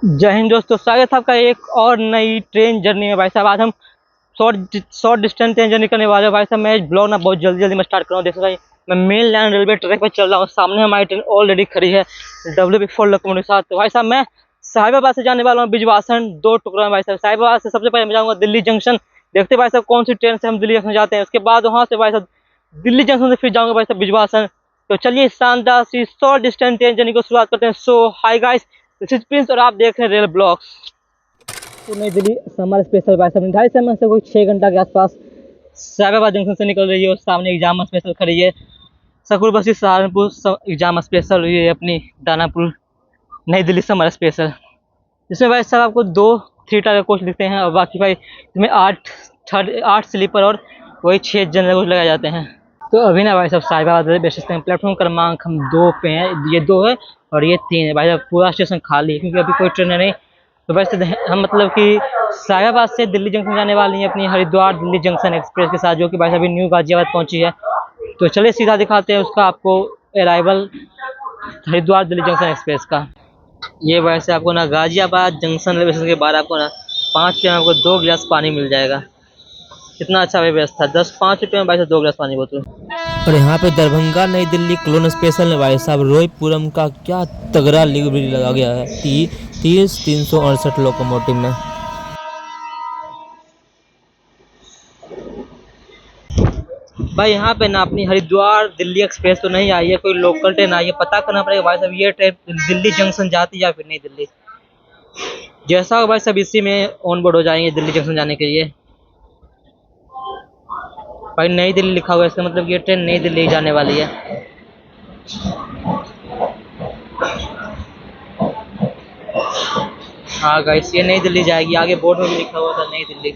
जय हिंद दोस्तों, स्वागत है आपका एक और नई ट्रेन जर्नी में। भाई साहब आज हम शॉर्ट डिस्टेंस ट्रेन जर्नी करने वाले हैं। भाई साहब मैं ब्लॉग ना बहुत जल्दी मैं स्टार्ट कर रहा हूँ। देखो भाई, मैं मेन लाइन रेलवे ट्रैक पर चल रहा हूँ। सामने हमारी ट्रेन ऑलरेडी खड़ी है WP4 लोकोमोटिव के साथ। तो भाई साहब मैं साहिबाबाद से जाने वाला हूँ बिजवासन, 2 टुकड़ा में। भाई साहब साहिबाबाद से सबसे पहले मैं जाऊँगा दिल्ली जंक्शन। देखते भाई साहब कौन सी ट्रेन से हम दिल्ली जंक्शन जाते हैं। उसके बाद वहाँ से भाई साहब दिल्ली जंक्शन से फिर जाऊँगा भाई साहब बिजवासन। तो चलिए शानदार सी शॉर्ट डिस्टेंस ट्रेन जर्नी को शुरुआत करते हैं। So hi guys, this is Prince और आप देख रहे हैं रेल ब्लॉग्स। तो नई दिल्ली समर स्पेशल भाई साहब निर्धारित समय से कोई 6 घंटा के आसपास साहिबाबाद जंक्शन से निकल रही है। और सामने एग्जाम स्पेशल खड़ी है सकूर बसी सहारनपुर एग्जाम स्पेशल। ये है अपनी दानापुर नई दिल्ली समर स्पेशल, जिसमें भाई साहब आपको 2 3 टायर कोच दिखते हैं। और बाकी भाई इसमें 8 स्लीपर और वही 6 जनरल कोच लगाए जाते हैं। तो अभी ना भाई साहब साहिबाबाद रेलवे स्टेशन प्लेटफॉर्म क्रमांक हम 2 पे हैं। ये 2 है और ये 3 है। भाई साहब पूरा स्टेशन खाली है क्योंकि अभी कोई ट्रेन नहीं। तो वैसे हम मतलब कि साहिबाबाद से दिल्ली जंक्शन जाने वाली है अपनी हरिद्वार दिल्ली जंक्शन एक्सप्रेस के साथ, जो कि भाई साहब अभी न्यू गाजियाबाद पहुंची है। तो चलिए सीधा दिखाते हैं उसका आपको arrival Haridwar Delhi junction express का। ये वैसे आपको ना गाजियाबाद जंक्शन रेलवे स्टेशन के बाद आपको ना 5 रुपये में आपको 2 गिलास पानी मिल जाएगा। कितना अच्छा व्यवस्था, 5 रुपये में भाई साहब 2 गिलास पानी बोतल। और यहाँ पे दरभंगा नई दिल्ली क्लोन स्पेशल में भाई साहब रोहितपुरम का क्या तगड़ा लिवरी लगा गया है 368 लोकोमोटिव में। भाई यहाँ पे ना अपनी हरिद्वार दिल्ली एक्सप्रेस तो नहीं आई है, कोई लोकल ट्रेन आई है। पता करना पड़ेगा भाई साहब ये ट्रेन दिल्ली जंक्शन जाती है या फिर नहीं दिल्ली। जैसा होगा भाई साहब इसी में ऑन बोर्ड हो जाएंगे दिल्ली जंक्शन जाने के लिए। भाई नई दिल्ली लिखा हुआ है, इसका मतलब ये ट्रेन नई दिल्ली जाने वाली है। हाँ गाइस, ये नई दिल्ली जाएगी। आगे बोर्ड में भी लिखा हुआ था नई दिल्ली।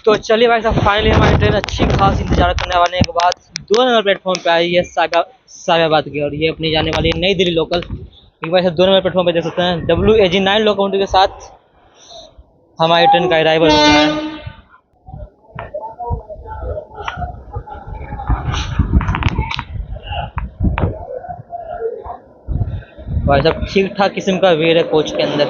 तो चलिए भाई साहब फाइनली हमारी ट्रेन अच्छी खास इंतजार करने वाले के बाद 2 नंबर प्लेटफॉर्म पे आई है साहिबाबाद की। और ये अपनी जाने वाली है नई दिल्ली लोकल। भाई साहब 2 नंबर प्लेटफॉर्म पे देख सकते हैं WAG9 लोकोमोटिव के साथ हमारी ट्रेन का अराइवल हो रहा है। भाई साहब ठीक ठाक किस्म का भीड़ है कोच के अंदर।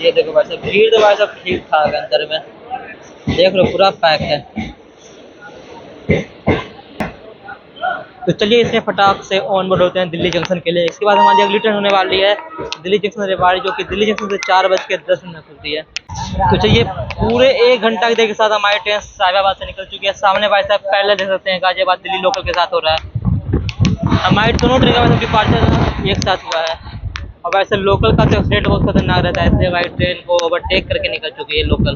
ये देखो भाई साहब भीड़ तो भाई साहब ठीक ठाक है अंदर में, देख लो पूरा पैक है। तो चलिए इसमें फटाक से ऑन बोर्ड होते हैं दिल्ली जंक्शन के लिए। इसके बाद हमारी अगली ट्रेन होने वाली है दिल्ली जंक्शन रेवाड़ी, जो कि दिल्ली जंक्शन से 4:10 खुलती है। तो चलिए पूरे 1 घंटा की देर के साथ हमारी ट्रेन साहिबाबाद से निकल चुकी है। सामने भाई साहब पहले देख सकते हैं गाजियाबाद दिल्ली लोकल के साथ हो रहा है। हमारी दोनों ट्रेन का डिपार्चर एक साथ हुआ है। और वैसे लोकल का तो एक्सीडेंट बहुत खतरनाक रहता है, इसलिए भाई ट्रेन को ओवरटेक करके निकल चुकी है लोकल।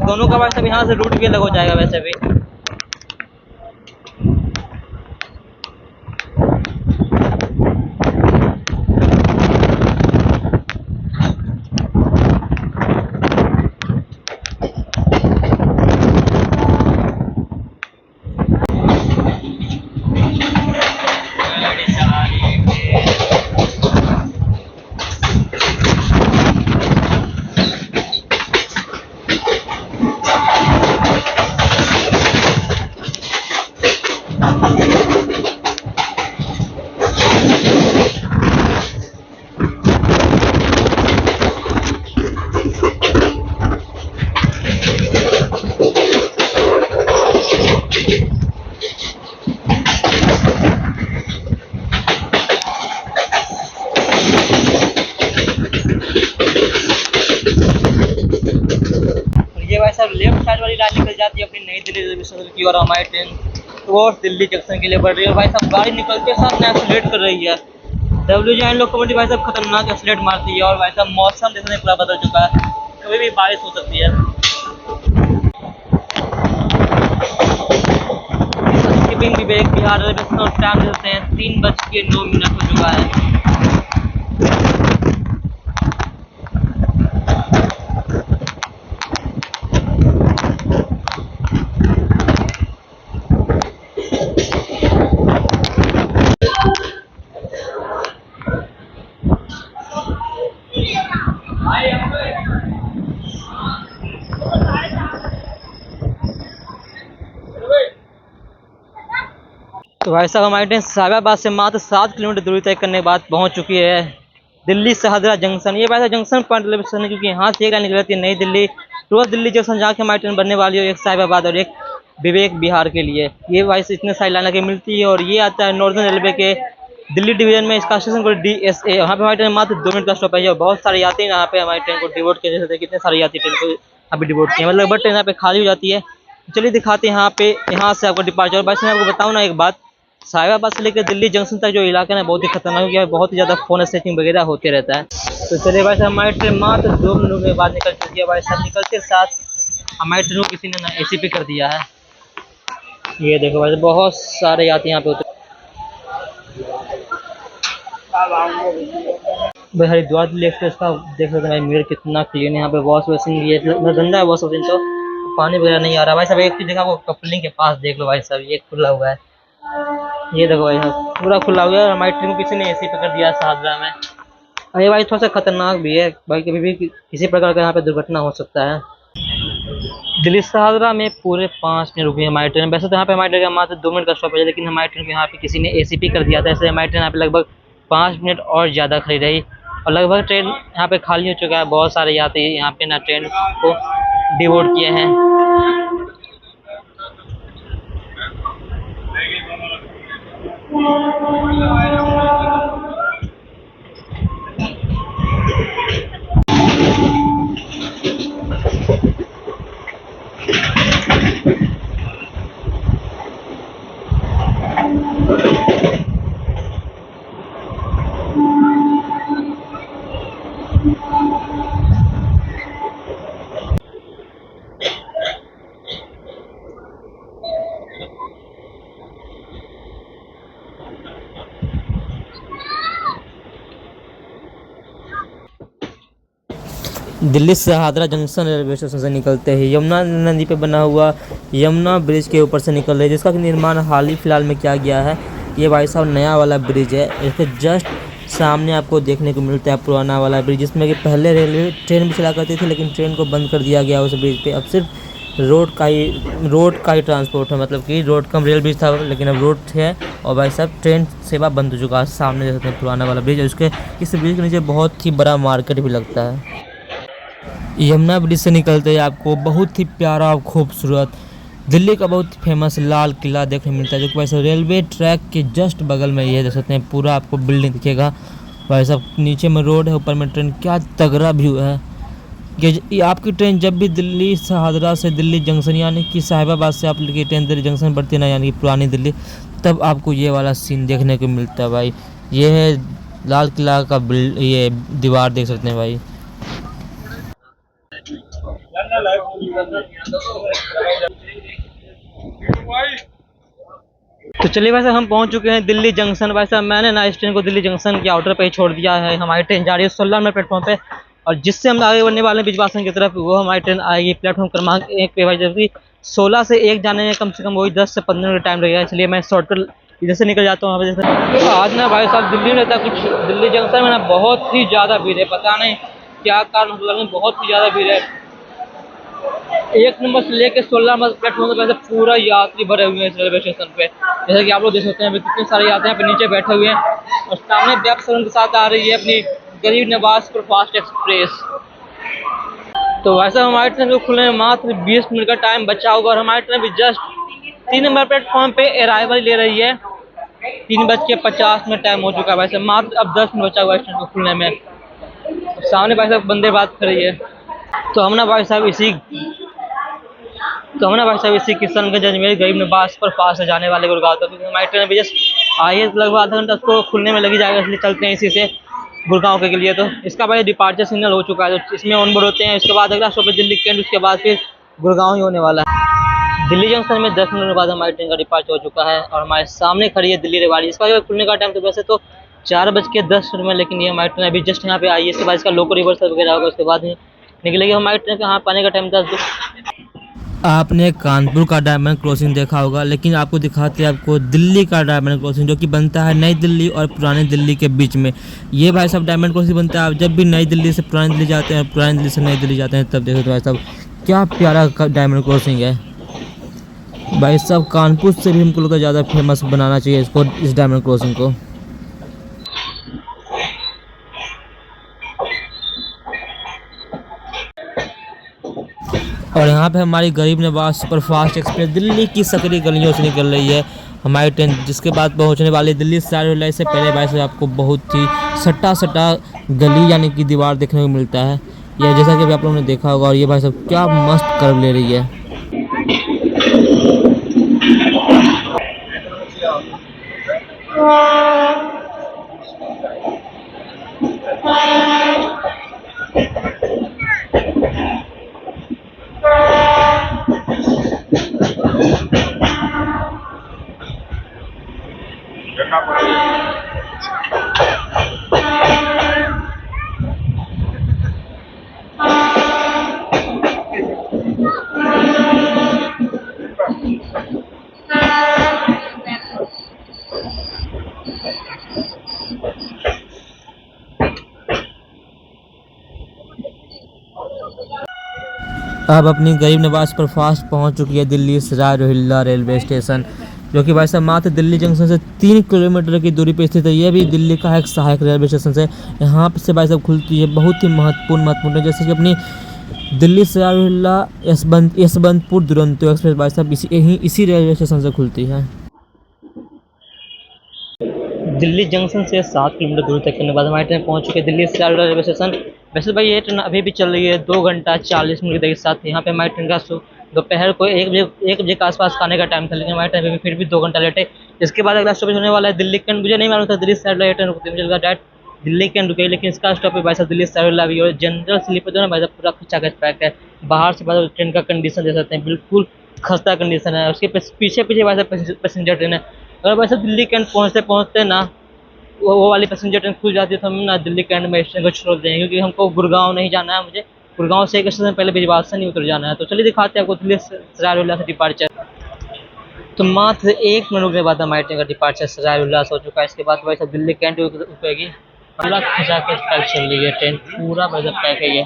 दोनों का भाई साहब यहाँ से रूट भी अलग हो जाएगा वैसे भी। ये भाई साहब लेफ्ट साइड वाली लाइन निकल जाती है अपनी नई दिल्ली रेलवे स्टेशन की, और हमारी ट्रेन टुवर्ड्स दिल्ली जंक्शन के लिए बढ़ रही है। और भाई साहब गाड़ी निकलते साथ में एक्सीलेट कर रही है। WAG9 लोकोमोटिव भाई साहब खतरनाक एक्सीलेट मारती है। और भाई साहब मौसम जैसे पूरा बदल चुका है, कभी भी बारिश हो सकती है। स्किपिंग भी break Bihar railway station time देते हैं 3:09 हो चुका है। तो भाई साहब हमारी ट्रेन साहिबाबाद से मात्र 7 किलोमीटर दूरी तय करने के बाद पहुंच चुकी है दिल्ली शहादरा जंक्शन। ये भाई साहब जंक्शन पॉइंट रेलवे स्टेशन है, क्योंकि यहाँ से एक लाइन निकल जाती है नई दिल्ली टू दिल्ली जंक्शन, जहाँ की हमारी ट्रेन बनने वाली है, एक साहिबाबाद और एक विवेक बिहार के लिए। ये भाई से इतने सारी लाइन लगी मिलती है और ये आता है नॉर्दर्न रेलवे के दिल्ली डिवीजन में। इसका स्टेशन कोड DSA। यहाँ पे हमारी ट्रेन मात्र 2 मिनट का स्टॉप है और बहुत सारे यात्री यहाँ पे हमारी ट्रेन को डिवोट किए जैसे कितने सारे यात्री ट्रेन को अभी डिवोट किए, मतलब बट ट्रेन यहाँ पे खाली हो जाती है। चलिए दिखाते हैं यहाँ पे, यहाँ से आपको डिपार्चर। बस मैं आपको बताऊँ ना एक बात, साहिबाबाद से लेकर दिल्ली जंक्शन तक जो इलाका है बहुत ही खतरनाक हो गया है, बहुत ही ज़्यादा फोन स्नैचिंग वगैरह होते रहता है। तो चलिए भाई साहब हमारी ट्रेन मात्र 2 मिनट के बाद निकल चुकी है। भाई साहब निकलते साथ हमारी ट्रेन को किसी ने ना AC पे कर दिया है। ये देखो भाई बहुत सारे यात्री यहाँ पे होते भाई। हरिद्वार दिल्ली एक्सप्रेस का देख सकते हैं मेरे कितना क्लीन है। यहाँ पे वॉश बेसिन भी है, गंदा है वॉश बेसिन, तो पानी वगैरह नहीं आ रहा। भाई साहब एक चीज़ देखा वो कपलिंग के पास देख लो भाई साहब, ये खुला हुआ है, ये देखो भाई साहब पूरा खुला हुआ है और हमारी ट्रेन को किसी ने AC पे कर दिया शाहदरा में। अरे भाई थोड़ा सा खतरनाक भी है भाई, कभी भी किसी प्रकार का यहाँ पे दुर्घटना हो सकता है। दिल्ली शाहदरा में पूरे 5 मिनट रुकी हमारी ट्रेन। वैसे तो यहाँ पे हमारी ट्रेन का मात्र 2 मिनट का स्टॉप है, लेकिन हमारी ट्रेन को यहाँ पे किसी ने AC पे कर दिया था, इसलिए हमारी ट्रेन यहाँ पे लगभग 5 मिनट और ज़्यादा खड़ी रही और लगभग ट्रेन यहाँ पे खाली हो चुका है। बहुत सारे यात्री यहाँ पे ना ट्रेन को डिवोट किए हैं। दिल्ली से शहादरा जंक्शन रेलवे स्टेशन से निकलते ही यमुना नदी पे बना हुआ यमुना ब्रिज के ऊपर से निकल रही है, जिसका निर्माण हाल ही फिलहाल में किया गया है। ये भाई साहब नया वाला ब्रिज है, इसके जस्ट सामने आपको देखने को मिलता है पुराना वाला ब्रिज, जिसमें कि पहले रेलवे ट्रेन भी चला करती थी, लेकिन ट्रेन को बंद कर दिया गया उस ब्रिज पे। अब सिर्फ रोड का ही ट्रांसपोर्ट है, मतलब कि रोड कम रेल ब्रिज था लेकिन अब रोड है और भाई साहब ट्रेन सेवा बंद हो चुका है। सामने देख सकते हैं पुराना वाला ब्रिज है, उसके इस ब्रिज के नीचे बहुत ही बड़ा मार्केट भी लगता है। यमुना ब्रिज से निकलते ही आपको बहुत ही प्यारा और खूबसूरत दिल्ली का बहुत फेमस लाल किला देखने मिलता है, जो कि वैसे रेलवे ट्रैक के जस्ट बगल में ये देख सकते हैं। पूरा आपको बिल्डिंग दिखेगा भाई साहब, नीचे में रोड है, ऊपर में ट्रेन, क्या तगड़ा व्यू है। ये आपकी ट्रेन जब भी दिल्ली शहादरा से दिल्ली जंक्शन यानी कि साहिबाबाद से आपकी ट्रेन दिल्ली जंक्शन बढ़ती है ना, यानी कि पुरानी दिल्ली, तब आपको ये वाला सीन देखने को मिलता है भाई। ये है लाल किला का ये दीवार देख सकते हैं भाई। तो चलिए भाई साहब हम पहुंच चुके हैं दिल्ली जंक्शन। भाई साहब मैंने ना इस ट्रेन को दिल्ली जंक्शन के आउटर पे ही छोड़ दिया है। हमारी ट्रेन जा रही है 16 नंबर प्लेटफॉर्म पे और जिससे हम आगे बढ़ने वाले हैं बिजवासन की तरफ, वो हमारी ट्रेन आएगी प्लेटफॉर्म क्रमांक 1 पे भाई, जबकि 16 से 1 जाने में कम से कम वही 10 से 15 मिनट टाइम लगेगा, इसलिए मैं शॉर्टकट इधर से निकल जाता हूँ वहाँ पे। जैसे तो आज ना भाई साहब दिल्ली में रहता कुछ, दिल्ली जंक्शन में ना बहुत ही ज़्यादा भीड़ है, पता नहीं क्या कारण होता है, बहुत ही ज़्यादा भीड़ है। 1 नंबर से लेकर 16 नंबर प्लेटफॉर्म पे पूरा यात्री भरे हुए हैं इस रेलवे स्टेशन पे। जैसे कि आप लोग देख सकते हैं कितने सारे यात्री यहाँ पे नीचे बैठे हुए हैं और सामने बैक सलन के साथ आ रही है अपनी गरीब नवाज सुपरफास्ट एक्सप्रेस। तो वैसे हमारी ट्रेन को खुलने में मात्र 20 मिनट का टाइम बचा होगा और हमारी ट्रेन भी जस्ट 3 नंबर प्लेटफॉर्म पे अराइवल ले रही है। 3:50 में टाइम हो चुका है। वैसे मात्र अब 10 मिनट बचा हुआ है ट्रेन को खुलने में। सामने भाई साहब बंदे बात कर रही है। तो हम ना भाई साहब इसी किशनगंज अजमेर गरीब नवाज पर पास जाने वाले गुड़गांव तक, क्योंकि हमारी ट्रेन भी जस्ट आई है, लगभग आधा घंटा उसको खुलने में लगी जाएगा, इसलिए चलते हैं इसी से गुड़गांव के लिए। तो इसका भाई डिपार्चर सिग्नल हो चुका है, तो इसमें ऑन बोर्ड होते हैं। उसके बाद अगला स्टॉप है दिल्ली कैंट, उसके बाद फिर गुड़गांव ही होने वाला है। दिल्ली जंक्शन में 10 मिनट बाद हमारी ट्रेन का डिपार्चर हो चुका है और हमारे सामने खड़ी है दिल्ली रेवाड़ी। इसका खुलने का टाइम तो वैसे तो 4:10 में, लेकिन ये हमारी ट्रेन अभी जस्ट यहाँ पे आई है। इसके बाद इसका लोको रिवर्सल वगैरह होगा, उसके बाद निकलेगी हमारी ट्रेन का। यहाँ पाने का टाइम 10। आपने कानपुर का डायमंड क्रॉसिंग देखा होगा, लेकिन आपको दिखाते हैं आपको दिल्ली का डायमंड क्रॉसिंग, जो कि बनता है नई दिल्ली और पुरानी दिल्ली के बीच में। ये भाई साहब डायमंड क्रॉसिंग बनता है, आप जब भी नई दिल्ली से पुरानी दिल्ली जाते हैं, पुरानी दिल्ली से नई दिल्ली जाते हैं, तब देखो तो भाई साहब क्या प्यारा डायमंड क्रॉसिंग है। भाई साहब कानपुर से भी हमको लगता है ज़्यादा फेमस बनाना चाहिए इसको, इस डायमंड क्रॉसिंग को। और यहाँ पे हमारी गरीब नवाज सुपरफास्ट एक्सप्रेस दिल्ली की सकरी गलियों से निकल रही है हमारी ट्रेन, जिसके बाद पहुँचने वाली दिल्ली सराय से पहले भाई साहब आपको बहुत ही सटा सटा गली यानी कि दीवार देखने को मिलता है। यह जैसा कि अभी आप लोगों ने देखा होगा, और ये भाई साहब क्या मस्त कर्व ले रही है। अब अपनी गरीब नवाज सुपरफास्ट पहुंच चुकी है दिल्ली सराय रोहिल्ला रेलवे स्टेशन, जो कि भाई साहब मात्र दिल्ली जंक्शन से 3 किलोमीटर की दूरी पर स्थित है। यह भी दिल्ली का एक सहायक रेलवे स्टेशन है। यहाँ से भाई साहब खुलती है बहुत ही महत्वपूर्ण जैसे कि अपनी दिल्ली सराय रोहिल्ला यशवंतपुर दुरंतो एक्सप्रेस भाई साहब इसी रेलवे स्टेशन से खुलती है। दिल्ली जंक्शन से 7 किलोमीटर दूर तक करने के बाद हमारी ट्रेन पहुंच चुकी है दिल्ली सराय रेलवे स्टेशन। वैसे भाई ये ट्रेन अभी भी चल रही है 2 घंटा 40 मिनट के साथ। यहाँ पे हमारी ट्रेन का दोपहर को 1 बजे के आसपास आने का टाइम था, लेकिन हमारी ट्रेन फिर भी 2 घंटा लेट है। इसके बाद अगला स्टॉपेज होने वाला है दिल्ली कैंट। मुझे नहीं मालूम था दिल्ली सराय रेलवे ट्रेन रुकती है, मुझे लगा डायरेक्ट दिल्ली कैंट रुकेगी, लेकिन इसका स्टॉपेज भाई साहब दिल्ली सराय रेलवे भी और जनरल स्लीपर जो है भाई साहब पूरा खचाखच पैक है। बाहर से भाई ट्रेन का कंडीशन दे सकते हैं, बिल्कुल खस्ता कंडीशन है। उसके पीछे भाई साहब पैसेंजर ट्रेन है। अगर भाई साहब दिल्ली कैंट पहुँचते ना वो वाली पैसेंजर ट्रेन खुल जाती है तो हम ना दिल्ली कैंट में स्टेशन को छोड़ देंगे, क्योंकि हमको गुड़गांव नहीं जाना है। मुझे गुड़गांव से एक स्टेशन पहले बिजवासन ही उतर जाना है। तो चलिए दिखाते हैं आपको दिल्ली सराय रोहिल्ला से डिपार्चर। तो मात्र 1 मिनट के बाद हमारी ट्रेन का डिपार्चर सराय रोहिल्ला हो चुका है। इसके बाद भाई साहब दिल्ली कैंट रुकेगी। पूरा खचा के पैक चल रही है ट्रेन, पूरा भाई साहब पैक है ये।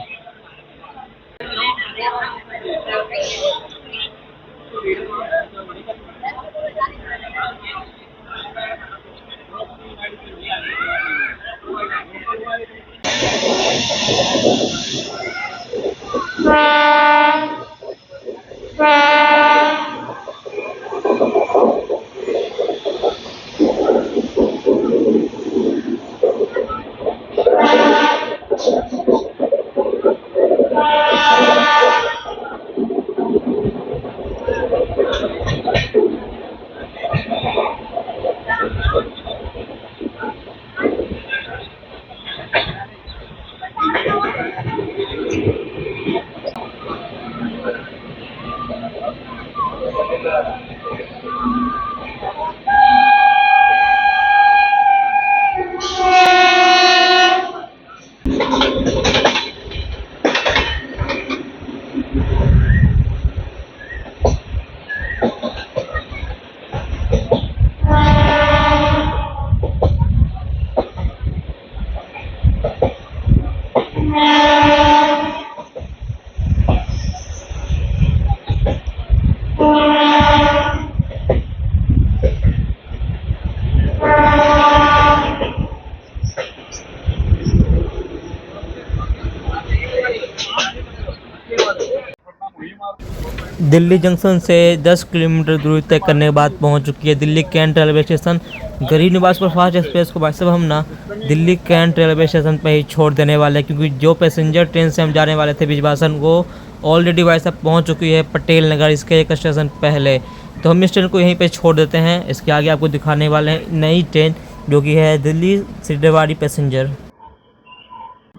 दिल्ली जंक्शन से 10 किलोमीटर दूरी तय करने के बाद पहुंच चुकी है दिल्ली कैंट रेलवे स्टेशन। गरीब नवाज सुपरफास्ट एक्सप्रेस को भाई साहब हम ना दिल्ली कैंट रेलवे स्टेशन पर ही छोड़ देने वाले हैं, क्योंकि जो पैसेंजर ट्रेन से हम जाने वाले थे बिजवासन वो ऑलरेडी भाई साहब पहुँच चुकी है पटेल नगर, इसके एक स्टेशन पहले। तो हम इस ट्रेन को यहीं पर छोड़ देते हैं। इसके आगे आपको दिखाने वाले हैं नई ट्रेन जो कि है दिल्ली सिड्डेवाड़ी पैसेंजर।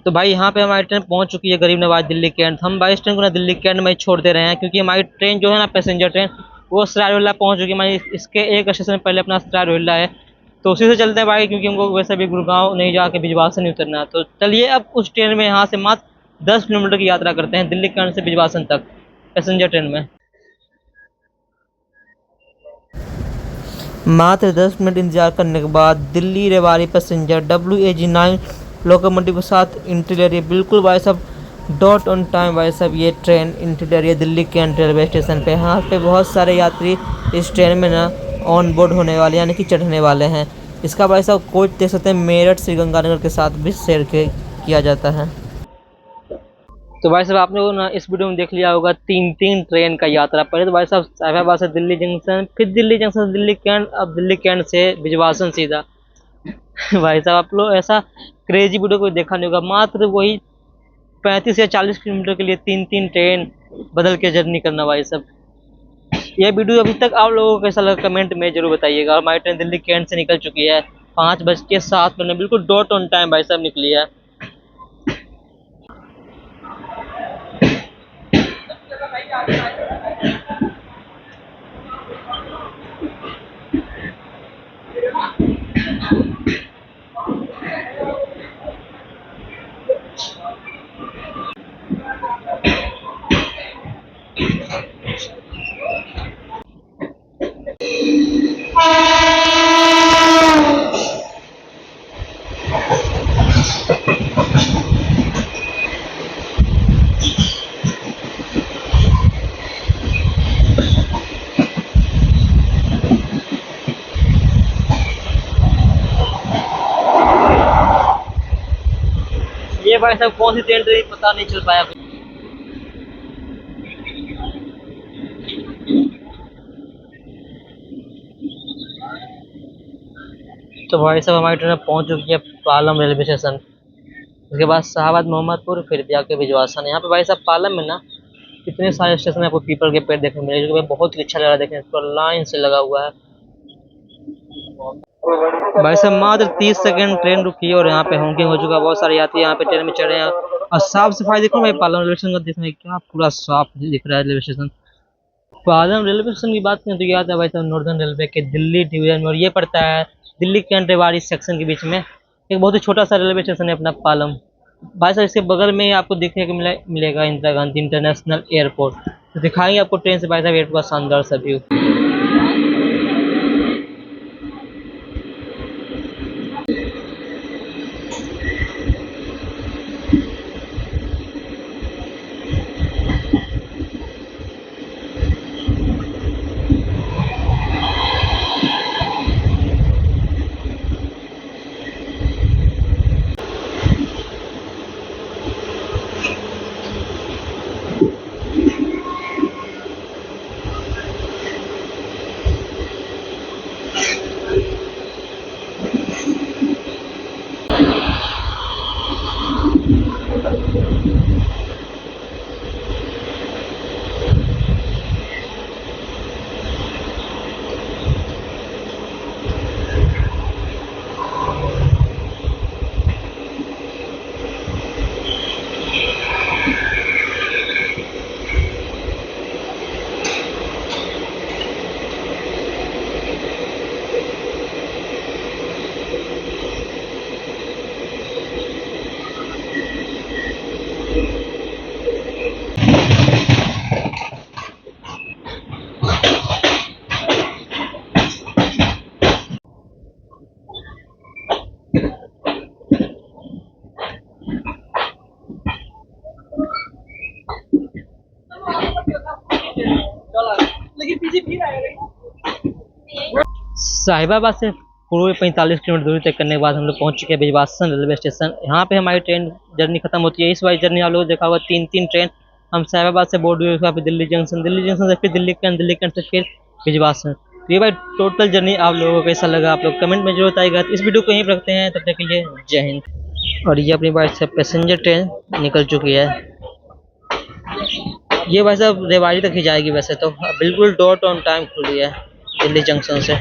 तो भाई यहाँ पे हमारी ट्रेन पहुँच चुकी है गरीब नवाज दिल्ली कैंट। हम भाई इस ट्रेन को ना दिल्ली कैंट में ही छोड़ दे रहे हैं, क्योंकि हमारी ट्रेन जो है ना पैसेंजर ट्रेन वो सराय रोहिल्ला पहुँच चुकी है। हमारी इसके एक स्टेशन पहले अपना सराय रोहिल्ला है, तो उसी से चलते हैं भाई, क्योंकि हमको वैसे भी गुड़गांव नहीं जाके बिजवासन नहीं उतरना। तो चलिए अब उस ट्रेन में यहाँ से मात्र 10 किलोमीटर की यात्रा करते हैं दिल्ली कैंट से बिजवासन तक पैसेंजर ट्रेन में। मात्र 10 मिनट इंतजार करने के बाद Delhi Rewari passenger WAG9 locomotive के साथ एंट्री ले रही है। बिल्कुल भाई साहब डॉट ऑन टाइम भाई साहब ये ट्रेन इंटीरियर ये दिल्ली कैंट रेलवे स्टेशन पे। यहाँ पे बहुत सारे यात्री इस ट्रेन में ना ऑन बोर्ड होने वाले यानी कि चढ़ने वाले हैं। इसका भाई साहब कोच देख सकते हैं मेरठ श्रीगंगानगर के साथ भी शेयर किया जाता है। तो भाई साहब आपने वो ना इस वीडियो में देख लिया होगा तीन ट्रेन का यात्रा। पहले तो भाई साहब साहिबाबाद से दिल्ली जंक्शन, फिर दिल्ली जंक्शन से दिल्ली कैंट, अब दिल्ली कैंट से भिजवासन सीधा। भाई साहब आप लोग ऐसा क्रेजी वीडियो कोई देखा नहीं होगा। मात्र वही 35 या 40 किलोमीटर के लिए तीन ट्रेन बदल के जर्नी करना। भाई साहब ये वीडियो अभी तक आप लोगों को कैसा लगा कमेंट में जरूर बताइएगा। और हमारी ट्रेन दिल्ली कैंट से निकल चुकी है 5:07 बिल्कुल डॉट ऑन टाइम भाई साहब निकली है। ये भाई साहब कौन सी ट्रेन थी पता नहीं चल पाया। तो भाई साहब हमारी ट्रेन पहुंच चुकी है पालम रेलवे स्टेशन। उसके बाद शाहबाद मोहम्मदपुर फिर जाके भिजवासन। यहाँ पे भाई साहब पालम में ना कितने सारे स्टेशन है, आपको पीपल के पेड़ देखने मिले जो कि बहुत ही अच्छा लग रहा है देखने को, लाइन से लगा हुआ है। भाई साहब मात्र 30 सेकंड ट्रेन रुकी है और यहाँ पे होंगे हो चुका। बहुत सारे यात्री यहाँ पे ट्रेन में चढ़े हैं और साफ सफाई देखो मैं पालम रेलवे स्टेशन का देखने क्या पूरा साफ दिख रहा है railway station. Palam railway station की बात करें तो याद है भाई साहब नॉर्दर्न रेलवे के दिल्ली डिवीजन में, और ये पड़ता है दिल्ली कैंट रेवाड़ी सेक्शन के बीच में। एक बहुत ही छोटा सा रेलवे स्टेशन है अपना पालम। भाई साहब इसके बगल में ही आपको देखने को मिलेगा इंदिरा गांधी इंटरनेशनल एयरपोर्ट। तो दिखाएंगे आपको ट्रेन से भाई साहब एयरपोर्ट का शानदार सा व्यू। साहिबाबाद से पूरे 45 किलोमीटर दूरी तय करने के बाद हम लोग पहुंच चुके हैं भिजवासन रेलवे स्टेशन। यहाँ पे हमारी ट्रेन जर्नी खत्म होती है। इस वाली जर्नी आप लोगों ने देखा होगा तीन ट्रेन हम साहिबाबाद से बोर्ड हुए, फिर दिल्ली जंक्शन से फिर दिल्ली कैंट से फिर भिजवासन। तो ये भाई टोटल जर्नी आप लोगों को कैसा लगा आप लोग कमेंट में जरूर बताइएगा। तो इस वीडियो को यहीं पर रखते हैं, तब तक के लिए जय हिंद। और ये अपनी बाइक से पैसेंजर ट्रेन निकल चुकी है। ये भाई साहब रेवाड़ी तक ही जाएगी वैसे तो, बिल्कुल डॉट ऑन टाइम खुली है दिल्ली जंक्शन से।